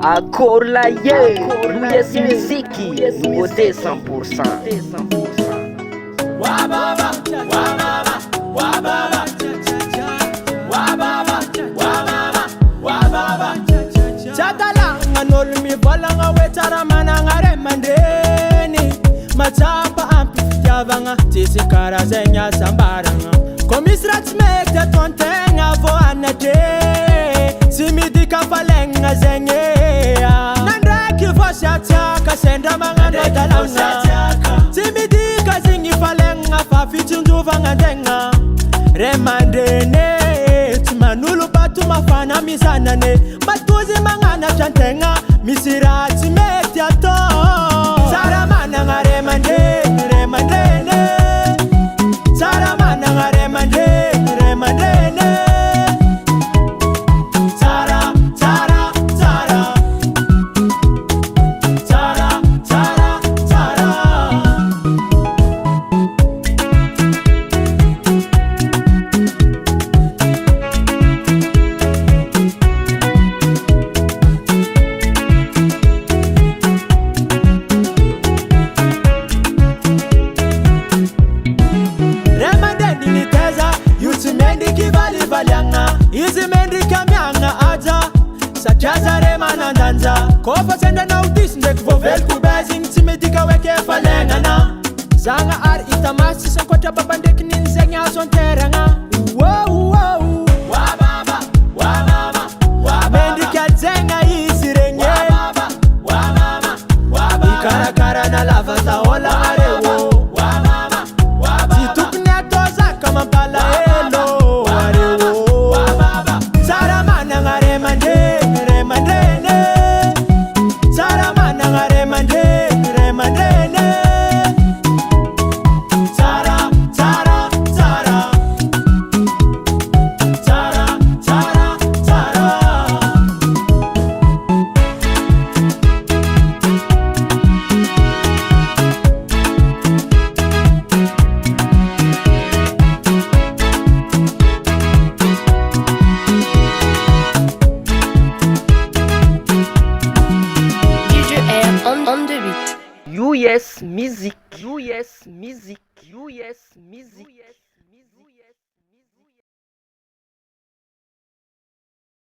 Accord la yes muziki, nouveauté 100%. Wababa, wababa, wababa, wababa, wababa, wababa. Chatala nganol mi bolanga wetara mananga remandeni. Machapa amplificavanga tisikara zenya sambaranga. Komisrat mek de tontenga vo anate. Simidi kafalenga zenge. Nandaki voshataka senda mangana dalanga. Simidi kazingi falenga fafitundu vangandenga. Remandene timanulu batu mafana misanane. Matuzi mangana chantenga misirati metiato. Saramana nga remandene remandene. Saramana nga remandene remandene. Sajazare manandanza kofa senda na udis ndek vovel kubazing timedika weke falengana zanga ar itamasi sankota babandek ninzenya son teranga wow wow wababa wababa wababa mendika zenga isirenge wababa wababa wababa ikarakara na lava taola arewo wababa wababa titukne toza kama pala elo arewo wababa saramana ngare mande. US music, US music, US music.